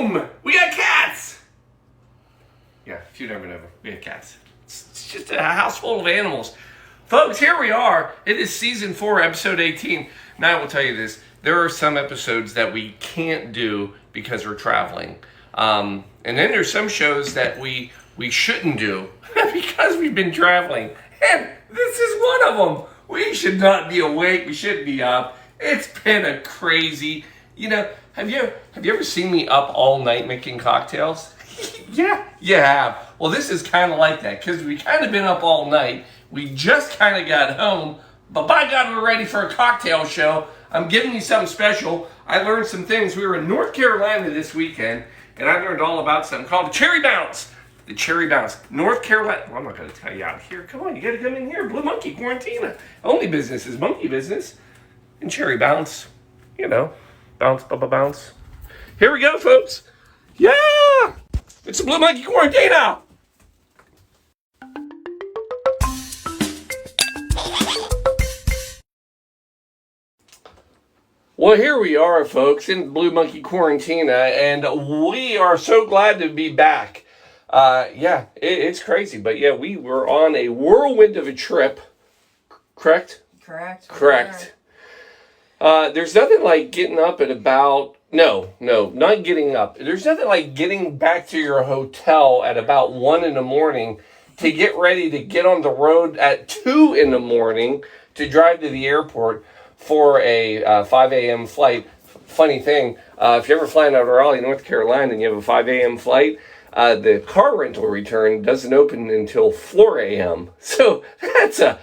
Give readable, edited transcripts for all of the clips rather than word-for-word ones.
Boom! We got cats! Yeah, if you never know, we have cats. It's just a house full of animals. Folks, here we are. It is season 4, episode 18. Now I will tell you this. There are some episodes that we can't do because we're traveling. And then there's some shows that we shouldn't do because we've been traveling. And this is one of them. We should not be awake. We shouldn't be up. It's been a crazy, have you ever seen me up all night making cocktails? Yeah, you have. Well, this is kind of like that because we kind of been up all night. We just kind of got home, but by God, we're ready for a cocktail show. I'm giving you something special. I learned some things. We were in North Carolina this weekend, and I learned all about something called the Cherry Bounce. The Cherry Bounce. North Carolina. Well, I'm not going to tell you out here. Come on, you got to come in here. Blue Monkey Quarantina. Only business is monkey business. And Cherry Bounce. Bounce, bounce. Here we go, folks. Yeah! It's the Blue Monkey Quarantina! Well, here we are, folks, in Blue Monkey Quarantina, and we are so glad to be back. It's crazy, but yeah, we were on a whirlwind of a trip, correct? Correct. There's nothing like getting up at about, no, not getting up. There's nothing like getting back to your hotel at about 1 a.m. to get ready to get on the road at 2 a.m. to drive to the airport for a 5 a.m. flight. Funny thing, if you're ever flying out of Raleigh, North Carolina, and you have a 5 a.m. flight, the car rental return doesn't open until 4 a.m. So that's a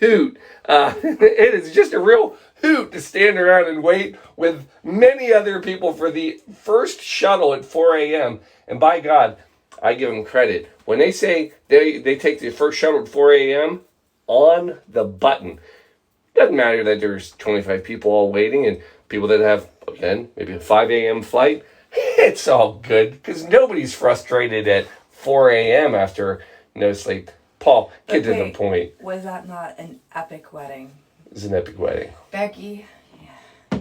hoot. It is just a real hoot to stand around and wait with many other people for the first shuttle at 4 a.m. And by God, I give them credit. When they say they take the first shuttle at 4 a.m., on the button. Doesn't matter that there's 25 people all waiting and people that have, again, maybe a 5 a.m. flight. It's all good because nobody's frustrated at 4 a.m. after no sleep. Paul, get to the point. Was that not an epic wedding? It was an epic wedding. Becky,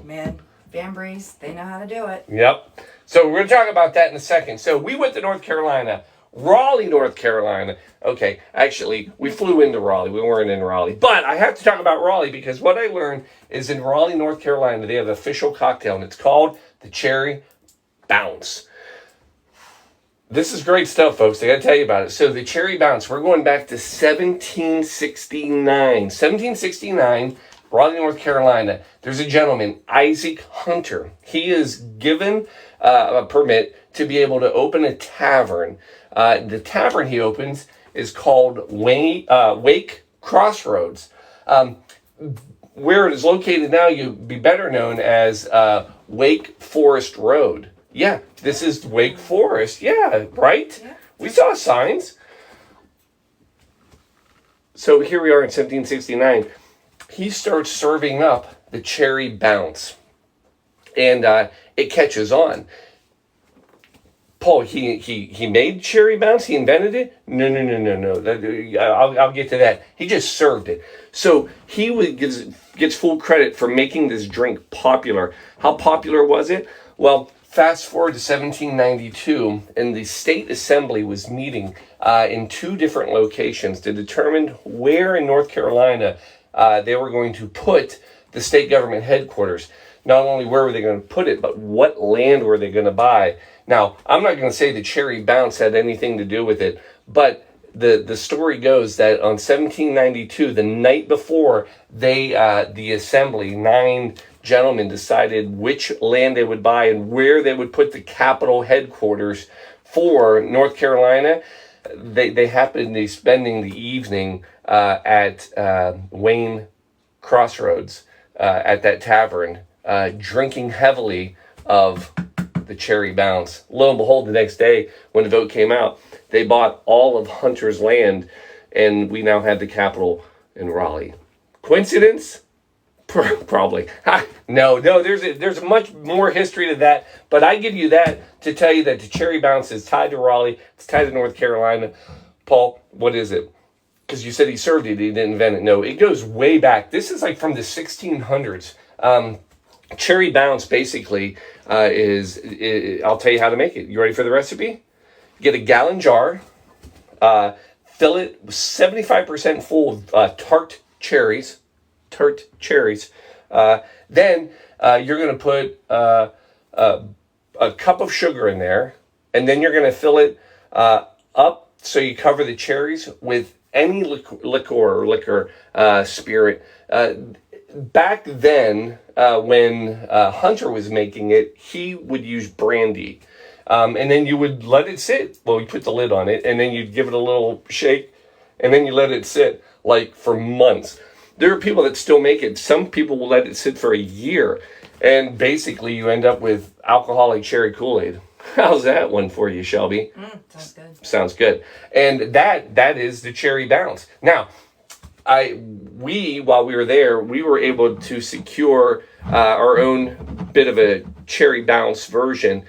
man, Bambri's, they know how to do it. Yep. So we're going to talk about that in a second. So we went to North Carolina. Raleigh, North Carolina. Okay, actually, we flew into Raleigh. We weren't in Raleigh. But I have to talk about Raleigh because what I learned is in Raleigh, North Carolina, they have an official cocktail, and it's called the Cherry Bounce. This is great stuff, folks. I got to tell you about it. So the Cherry Bounce, we're going back to 1769. 1769, Raleigh, North Carolina. There's a gentleman, Isaac Hunter. He is given a permit to be able to open a tavern. The tavern he opens is called Wake Crossroads. Where it is located now, you'd be better known as Wake Forest Road. Yeah, this is Wake Forest. Yeah, right? Yeah. We saw signs. So here we are in 1769. He starts serving up the Cherry Bounce. And it catches on. Paul, he made Cherry Bounce? He invented it? No. I'll get to that. He just served it. So he gets full credit for making this drink popular. How popular was it? Well, fast forward to 1792, and the state assembly was meeting in 2 different locations to determine where in North Carolina they were going to put the state government headquarters. Not only where were they going to put it, but what land were they going to buy. Now, I'm not going to say the Cherry Bounce had anything to do with it, but the story goes that on 1792, the night before, the assembly, 9 gentlemen decided which land they would buy and where they would put the capital headquarters for North Carolina. They happened to be spending the evening at Wayne Crossroads at that tavern, drinking heavily of the Cherry Bounce. Lo and behold, the next day, when the vote came out, they bought all of Hunter's land, and we now have the capital in Raleigh. Coincidence? Probably. No, there's much more history to that, but I give you that to tell you that the Cherry Bounce is tied to Raleigh, it's tied to North Carolina. Paul, what is it? Because you said he served it, he didn't invent it. No, it goes way back. This is like from the 1600s. Cherry Bounce basically I'll tell you how to make it. You ready for the recipe? Get a gallon jar, fill it 75% full of tart cherries. Then you're going to put a cup of sugar in there, and then you're going to fill it up so you cover the cherries with any liquor spirit. Back then, when Hunter was making it, he would use brandy. And then you would let it sit. Well, you put the lid on it, and then you'd give it a little shake, and then you let it sit like for months. There are people that still make it. Some people will let it sit for a year, and basically you end up with alcoholic cherry Kool-Aid. How's that one for you, Shelby? Sounds good. Sounds good. And that is the Cherry Bounce. Now, while we were there, we were able to secure our own bit of a Cherry Bounce version.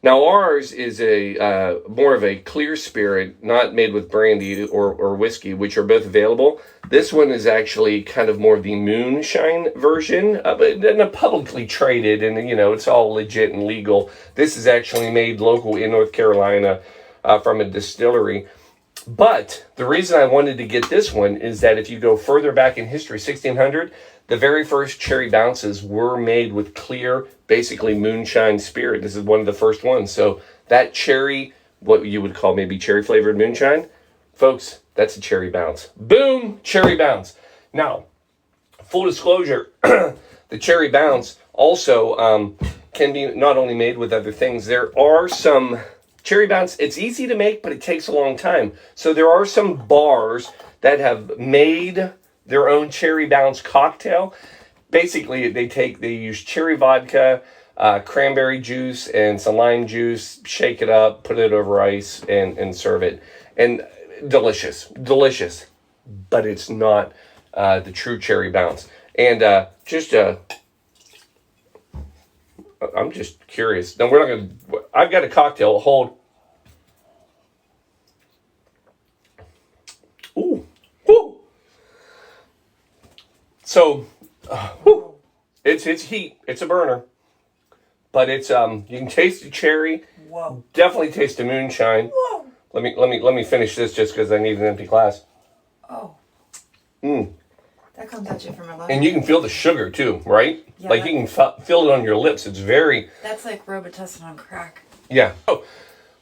Now ours is a more of a clear spirit, not made with brandy or whiskey, which are both available. This one is actually kind of more of the moonshine version, but not publicly traded, and it's all legit and legal. This is actually made local in North Carolina from a distillery. But the reason I wanted to get this one is that if you go further back in history, 1600, the very first Cherry Bounces were made with clear, basically moonshine spirit. This is one of the first ones. So that cherry, what you would call maybe cherry flavored moonshine, folks, that's a Cherry Bounce. Boom, Cherry Bounce. Now, full disclosure, the Cherry Bounce also can be not only made with other things. There are some Cherry Bounce, it's easy to make, but it takes a long time. So there are some bars that have made their own Cherry Bounce cocktail. Basically, they use cherry vodka, cranberry juice, and some lime juice, shake it up, put it over ice, and serve it. And delicious. But it's not the true Cherry Bounce. And I'm just curious. Now, I've got a cocktail. Hold. Ooh. Woo. So, it's heat. It's a burner. But it's you can taste the cherry. Whoa. Definitely taste the moonshine. Whoa. Let me finish this just because I need an empty glass. Oh. Mm. That comes at you from 11. And you can feel the sugar too, right? Yeah, like you can feel it on your lips. It's very... That's like Robitussin on crack. Yeah. So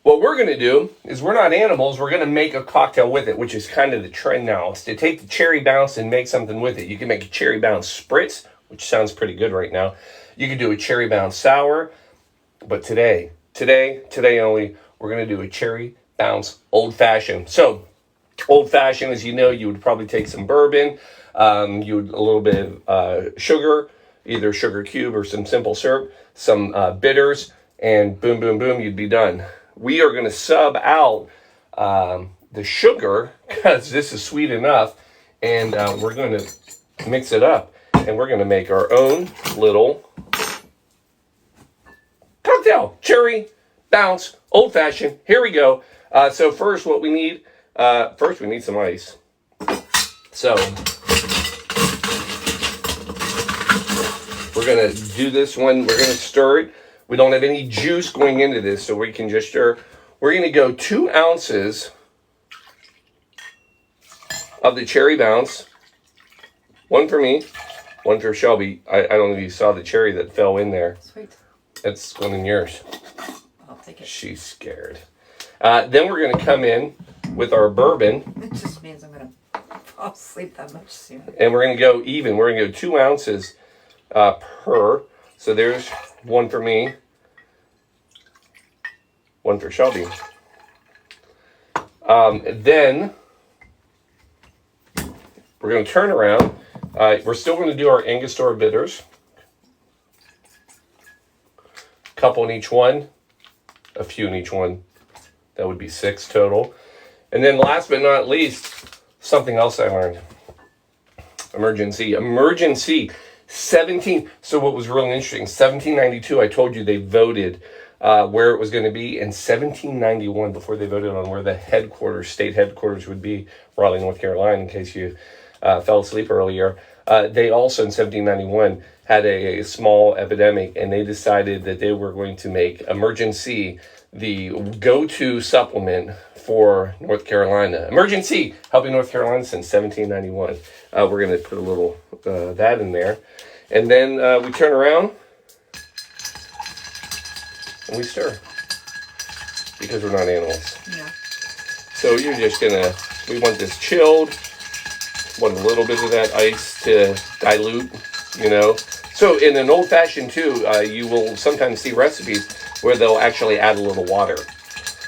what we're going to do is we're not animals. We're going to make a cocktail with it, which is kind of the trend now. It's to take the Cherry Bounce and make something with it. You can make a Cherry Bounce Spritz, which sounds pretty good right now. You can do a Cherry Bounce Sour. But today only, we're going to do a Cherry Bounce Old Fashioned. So Old Fashioned, as you know, you would probably take some bourbon, a little bit of sugar, either sugar cube or some simple syrup, some bitters, and boom, boom, boom, you'd be done. We are going to sub out the sugar because this is sweet enough, and we're going to mix it up, and we're going to make our own little cocktail. Cherry Bounce Old Fashioned. Here we go. So first what we need, we need some ice. So we're going to do this one. We're going to stir it. We don't have any juice going into this, so we can just stir. We're going to go 2 ounces of the Cherry Bounce. One for me, one for Shelby. I don't know if you saw the cherry that fell in there. Sweet. That's one in yours. I'll take it. She's scared. Then we're going to come in with our bourbon. It just means I'm going to fall asleep that much sooner. And we're going to go even. We're going to go 2 ounces per. So there's one for me, one for Shelby. Then we're going to turn around. We're still going to do our Angostura bitters. A couple in each one, a few in each one. That would be 6 total. And then last but not least, something else I learned. Emergency. 17. So what was really interesting, 1792, I told you they voted where it was going to be. In 1791, before they voted on where the state headquarters would be, Raleigh, North Carolina, in case you fell asleep earlier, they also in 1791 had a small epidemic, and they decided that they were going to make Emergency the go-to supplement for North Carolina. Emergency, helping North Carolina since 1791. We're going to put a little that in there. And then we turn around and we stir. Because we're not animals. Yeah. So you're just going to, we want this chilled. Want a little bit of that ice to dilute, you know. So in an old-fashioned too, you will sometimes see recipes where they'll actually add a little water.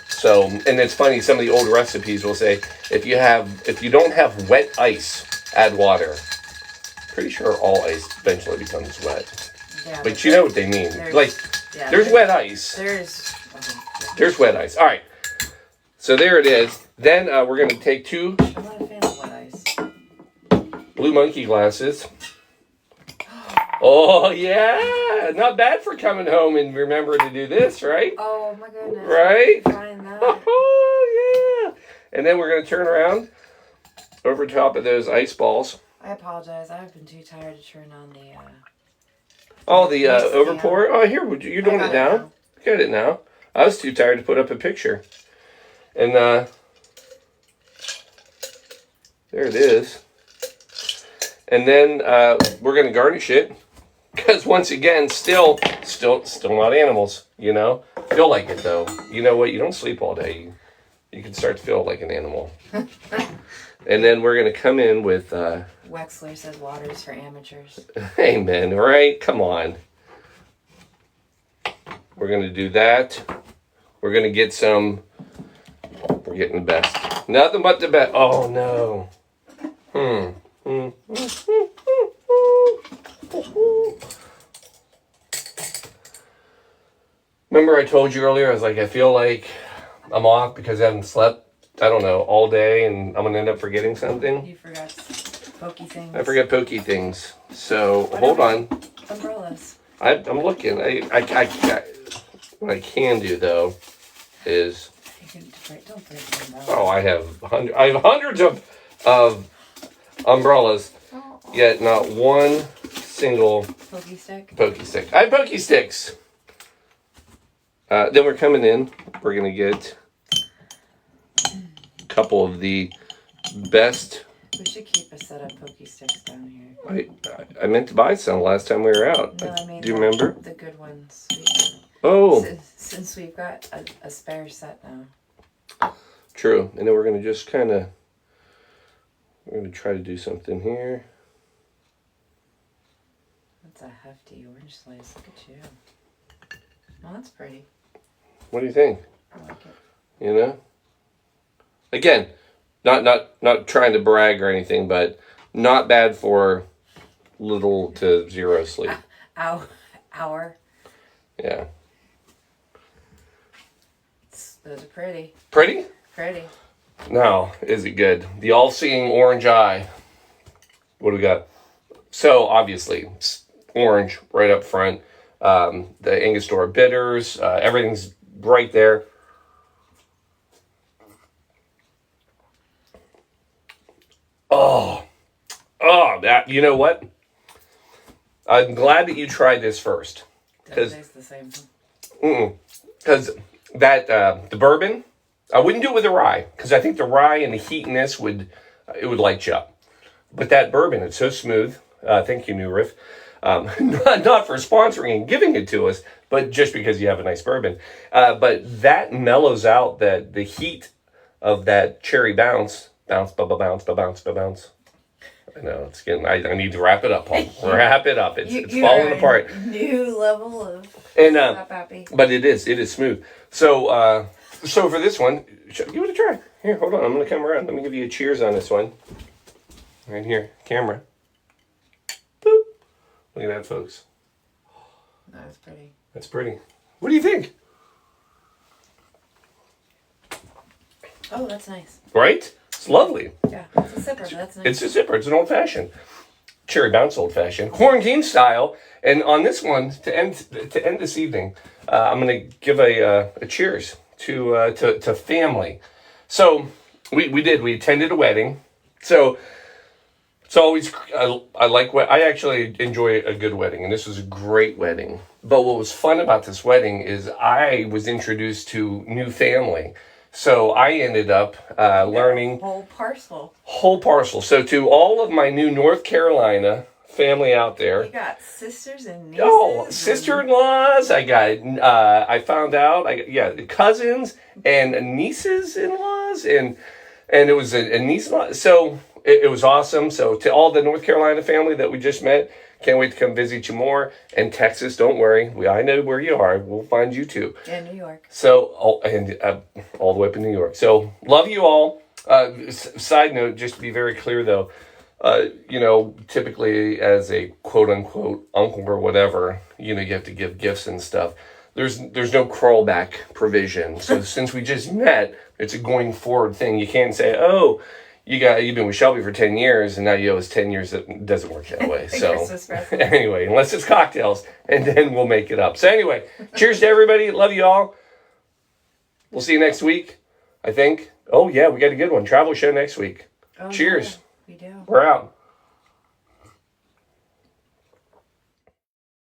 So, and it's funny, some of the old recipes will say, if you don't have wet ice, add water. Pretty sure all ice eventually becomes wet. Yeah, but you know what they mean. There's wet ice. There's wet ice. All right. So there it is. Then we're going to take 2 I'm not a fan of wet ice. Blue Monkey glasses. Oh, yeah. Not bad for coming home and remembering to do this, right? Oh, my goodness. Right? Find that. Oh, yeah. And then we're going to turn around over top of those ice balls. I apologize. I've been too tired to turn on the... Overpour. Oh, here, you're doing it now. Got it now. I was too tired to put up a picture. And there it is. And then we're going to garnish it. Because once again, still not animals, you know. Feel like it, though. You know what? You don't sleep all day. You can start to feel like an animal. And then we're going to come in with... Wexler says water is for amateurs. Amen, right? Come on. We're going to do that. We're going to get some... We're getting the best. Nothing but the best. Oh, no. Remember I told you earlier, I was like, I feel like I'm off because I haven't slept, I don't know, all day, and I'm going to end up forgetting something. You forgot pokey things. I forget pokey things. So, hold on. Umbrellas. I'm looking. What I can do, though, is... Don't break the umbrella. Oh, I have hundreds of umbrellas, yet not one single... Pokey stick? Pokey stick. I have pokey sticks. Then we're coming in. We're going to get a couple of the best... We should keep a set of pokey sticks down here. I meant to buy some last time we were out. No, I mean, do you remember? The good ones. Oh. Since we've got a spare set now. True. And then we're going to just kind of... We're going to try to do something here. That's a hefty orange slice. Look at you. Oh, that's pretty. What do you think? I like it. You know? Again, not trying to brag or anything, but not bad for little to zero sleep. Hour. Yeah. Those are pretty. Pretty? Pretty. Now, is it good? The all-seeing orange eye. What do we got? So, obviously, it's orange right up front. The Angostura bitters. Everything's right there. That, you know what? I'm glad that you tried this first. Doesn't taste the same. Because the bourbon, I wouldn't do it with the rye. Because I think the rye and the heat in this would light you up. But that bourbon, it's so smooth. Thank you, New Riff. Not for sponsoring and giving it to us, but just because you have a nice bourbon. But that mellows out the heat of that cherry bounce. Bounce, bounce. I know, it's getting, I need to wrap it up, Paul. Wrap it up. It's falling apart. New level of happy. But it is smooth. So for this one, give it a try. Here, hold on. I'm going to come around. Let me give you a cheers on this one. Right here, camera. Boop. Look at that, folks. That's pretty. That's pretty. What do you think? Oh, that's nice. Right? It's lovely. Yeah, it's a sipper. That's nice. It's a sipper. It's an old-fashioned. Cherry bounce old-fashioned. Quarantine style. And on this one, to end this evening, I'm going to give a cheers to family. So we attended a wedding. So So always, I like what I actually enjoy a good wedding, and this was a great wedding. But what was fun about this wedding is I was introduced to new family, so I ended up learning whole parcel. So to all of my new North Carolina family out there, you got sisters and nieces. Oh, sister-in-laws. I got. I found out. Cousins and nieces-in-laws, and it was a niece-in-law. So it was awesome. So to all the North Carolina family that we just met, can't wait to come visit you more. And Texas, don't worry, I know where you are. We'll find you too. And New York. So all the way up in New York. So love you all. Side note, just to be very clear though. Typically as a quote unquote uncle or whatever, you have to give gifts and stuff. There's no crawlback provision. So since we just met, it's a going forward thing. You can't say, oh, you've been with Shelby for 10 years and now you owe us 10 years. It doesn't work that way. So anyway, unless it's cocktails, and then we'll make it up. So anyway, cheers to everybody. Love you all. We'll see you next week, I think. Oh yeah, we got a good one. Travel show next week. Cheers. Yeah. We do. We're out.